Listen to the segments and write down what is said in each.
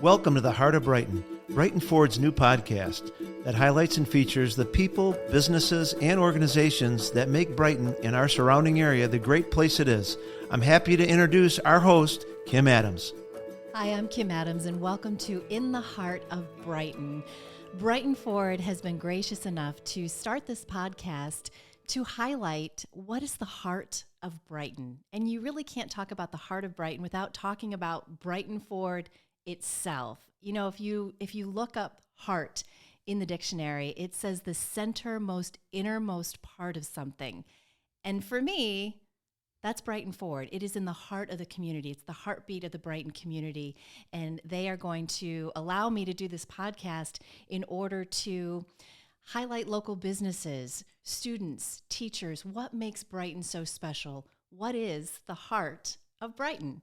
Welcome to the Heart of Brighton, Brighton Ford's new podcast that highlights and features the people, businesses, and organizations that make Brighton and our surrounding area the great place it is. I'm happy to introduce our host, Kim Adams. Hi, I'm Kim Adams, and welcome to In the Heart of Brighton. Brighton Ford has been gracious enough to start this podcast to highlight what is the heart of Brighton. And you really can't talk about the heart of Brighton without talking about Brighton Ford itself. You know, if you look up heart in the dictionary, it says the centermost, innermost part of something. And for me, that's Brighton Ford. It is in the heart of the community. It's the heartbeat of the Brighton community. And they are going to allow me to do this podcast in order to highlight local businesses, students, teachers. What makes Brighton so special? What is the heart of Brighton?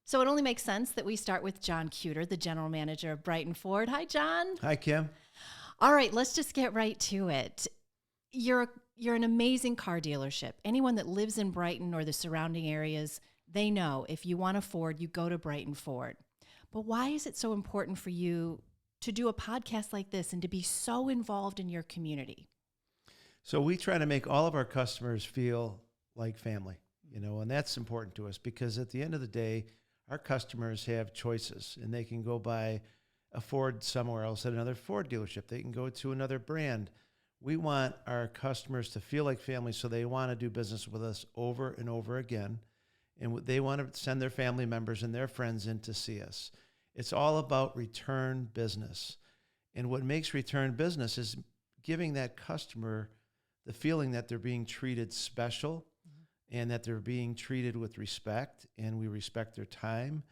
So it only makes sense that we start with John Cueter, the general manager of Brighton Ford. Hi, John. Hi, Kim. All right, let's just get right to it. You're an amazing car dealership. Anyone that lives in Brighton or the surrounding areas, they know if you want a Ford, you go to Brighton Ford. But why is it so important for you to do a podcast like this and to be so involved in your community? So we try to make all of our customers feel like family, and that's important to us because at the end of the day, our customers have choices, and they can go buy a Ford somewhere else at another Ford dealership. They can go to another brand. We want our customers to feel like family, so they want to do business with us over and over again, and they want to send their family members and their friends in to see us. It's all about return business, and what makes return business is giving that customer the feeling that they're being treated special, and that they're being treated with respect, and we respect their time,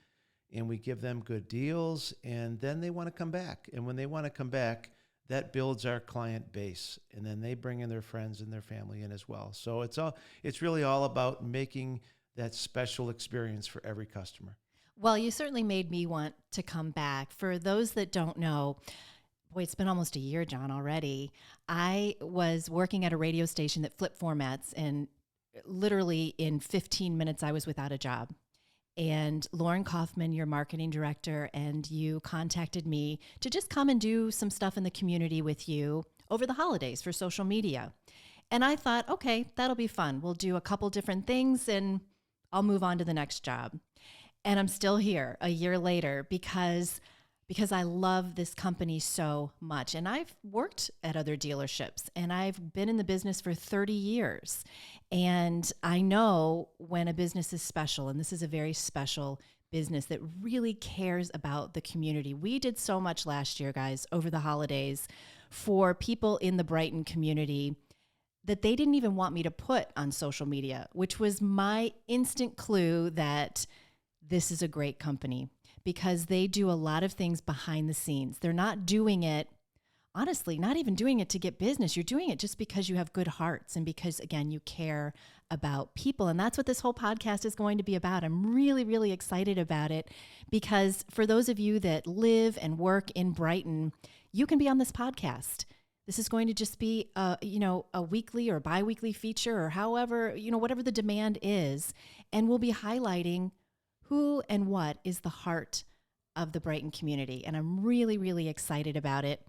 and we give them good deals, and then they want to come back. And when they want to come back, that builds our client base, and then they bring in their friends and their family in as well. So it's really all about making that special experience for every customer. Well, you certainly made me want to come back. For those that don't know, boy, it's been almost a year, John, already. I was working at a radio station that flipped formats, and literally in 15 minutes, I was without a job. And Lauren Kaufman, your marketing director, and you contacted me to just come and do some stuff in the community with you over the holidays for social media. And I thought, okay, that'll be fun. We'll do a couple different things and I'll move on to the next job. And I'm still here a year later because I love this company so much. And I've worked at other dealerships, and I've been in the business for 30 years. And I know when a business is special, and this is a very special business that really cares about the community. We did so much last year, guys, over the holidays for people in the Brighton community that they didn't even want me to put on social media, which was my instant clue that this is a great company, because they do a lot of things behind the scenes. They're not doing it, honestly, not even doing it to get business. You're doing it just because you have good hearts and because, again, you care about people. And that's what this whole podcast is going to be about. I'm really, really excited about it because for those of you that live and work in Brighton, you can be on this podcast. This is going to just be a weekly or bi-weekly feature or however, whatever the demand is. And we'll be highlighting who and what is the heart of the Brighton community. And I'm really, really excited about it.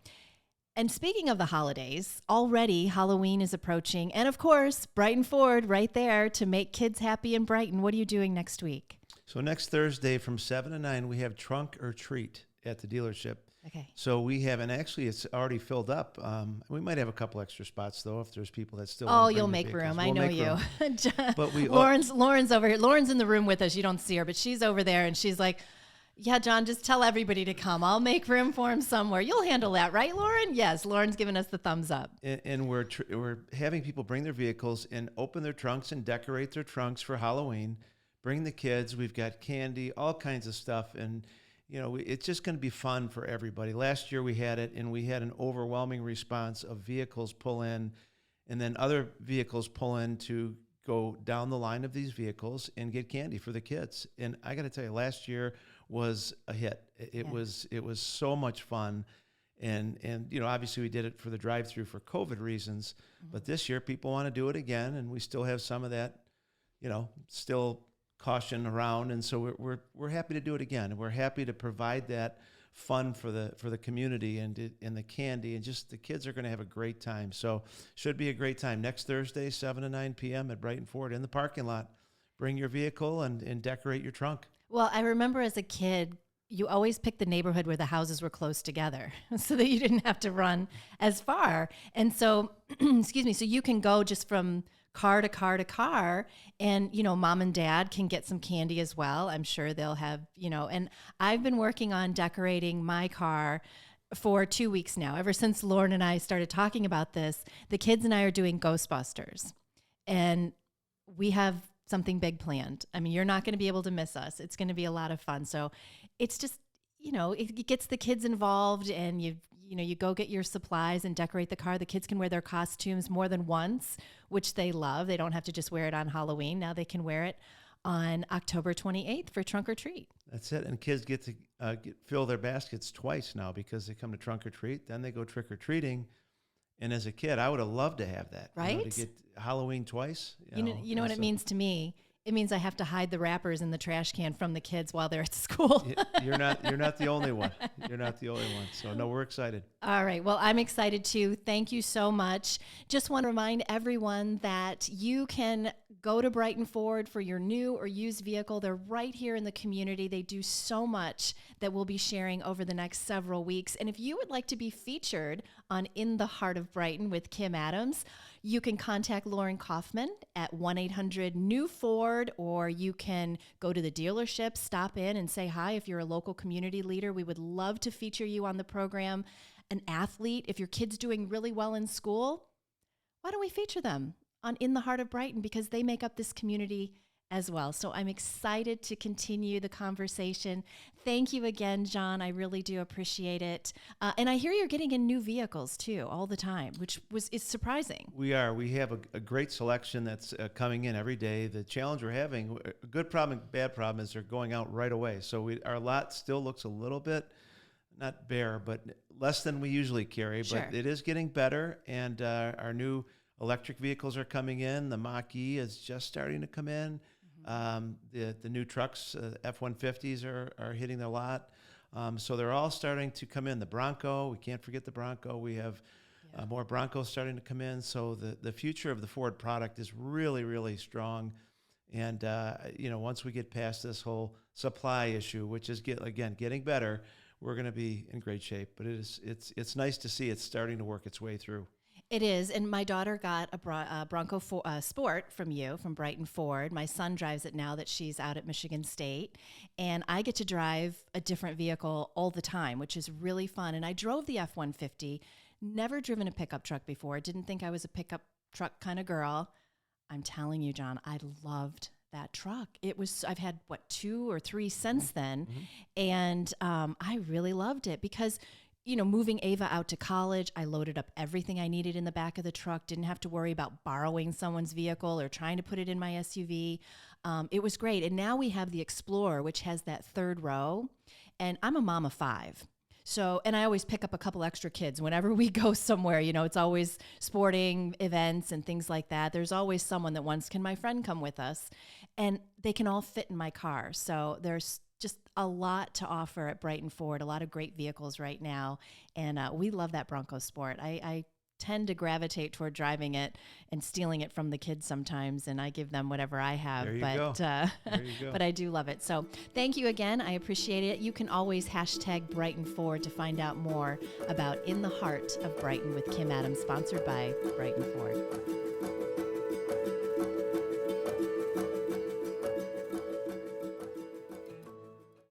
And speaking of the holidays, already Halloween is approaching. And of course, Brighton Ford right there to make kids happy in Brighton. What are you doing next week? So next Thursday from 7 to 9, we have Trunk or Treat at the dealership. Okay. So we have, and actually it's already filled up. We might have a couple extra spots though if there's people that still. Oh, you'll make room. I know you. But Lauren's over here. Lauren's in the room with us. You don't see her, but she's over there, and she's like, "Yeah, John, just tell everybody to come. I'll make room for him somewhere. You'll handle that, right, Lauren?" Yes, Lauren's giving us the thumbs up. And we're having people bring their vehicles and open their trunks and decorate their trunks for Halloween. Bring the kids. We've got candy, all kinds of stuff, and it's just going to be fun for everybody. Last year we had it, and we had an overwhelming response of vehicles pull in, and then other vehicles pull in to go down the line of these vehicles and get candy for the kids. And I got to tell you, last year was a hit. It was so much fun. And obviously we did it for the drive-through for COVID reasons, but this year people want to do it again, and we still have some of that, still caution around, and so we're happy to do it again. We're happy to provide that fun for the community and the candy, and just the kids are going to have a great time. So should be a great time next Thursday, 7 to 9 p.m. at Brighton Ford in the parking lot. Bring your vehicle and decorate your trunk. Well, I remember as a kid, you always picked the neighborhood where the houses were close together so that you didn't have to run as far. And so, excuse me, so you can go just from car to car to car, and, mom and dad can get some candy as well. I'm sure they'll have, and I've been working on decorating my car for 2 weeks now. Ever since Lauren and I started talking about this, the kids and I are doing Ghostbusters, and we have something big planned. I mean, you're not going to be able to miss us. It's going to be a lot of fun. So it's just, it gets the kids involved, and you go get your supplies and decorate the car. The kids can wear their costumes more than once, which they love. They don't have to just wear it on Halloween. Now they can wear it on October 28th for Trunk or Treat. That's it. And kids get to fill their baskets twice now, because they come to Trunk or Treat, then they go trick or treating. And as a kid, I would have loved to have that. Right? To get Halloween twice. You know what it means to me? It means I have to hide the wrappers in the trash can from the kids while they're at school. You're not the only one. You're not the only one. So no, we're excited. All right. Well, I'm excited too. Thank you so much. Just want to remind everyone that you can go to Brighton Ford for your new or used vehicle. They're right here in the community. They do so much that we'll be sharing over the next several weeks. And if you would like to be featured on In the Heart of Brighton with Kim Adams, you can contact Lauren Kaufman at 1-800-NEW-FORD, or you can go to the dealership, stop in and say hi if you're a local community leader. We would love to feature you on the program. An athlete, if your kid's doing really well in school, why don't we feature them on In the Heart of Brighton, because they make up this community as well. So I'm excited to continue the conversation. Thank you again, John. I really do appreciate it. And I hear you're getting in new vehicles too all the time, which is surprising. We have a great selection that's coming in every day. The challenge we're having, a good problem and bad problem, is they're going out right away. So our lot still looks a little bit, not bare, but less than we usually carry. Sure. But it is getting better, and our new electric vehicles are coming in. The Mach-E is just starting to come in. The new trucks, F-150s are hitting the lot. So they're all starting to come in. The Bronco, we can't forget the Bronco. We have more Broncos starting to come in. So the future of the Ford product is really, really strong. And, once we get past this whole supply issue, which is getting better, we're going to be in great shape. But it's nice to see it's starting to work its way through. It is, and my daughter got a Bronco Sport from Brighton Ford. My son drives it now that she's out at Michigan State, and I get to drive a different vehicle all the time, which is really fun. And I drove the F-150, never driven a pickup truck before. Didn't think I was a pickup truck kind of girl. I'm telling you, John, I loved that truck. I've had 2 or 3 since then, and I really loved it because, moving Ava out to college, I loaded up everything I needed in the back of the truck. Didn't have to worry about borrowing someone's vehicle or trying to put it in my SUV. It was great. And now we have the Explorer, which has that third row. And I'm a mom of 5. So, and I always pick up a couple extra kids whenever we go somewhere. It's always sporting events and things like that. There's always someone that wants, can my friend come with us? And they can all fit in my car. So there's just a lot to offer at Brighton Ford, a lot of great vehicles right now. And we love that Bronco Sport. I tend to gravitate toward driving it and stealing it from the kids sometimes, and I give them whatever I have. There you go. There you go. But I do love it. So thank you again. I appreciate it. You can always hashtag Brighton Ford to find out more about In the Heart of Brighton with Kim Adams, sponsored by Brighton Ford.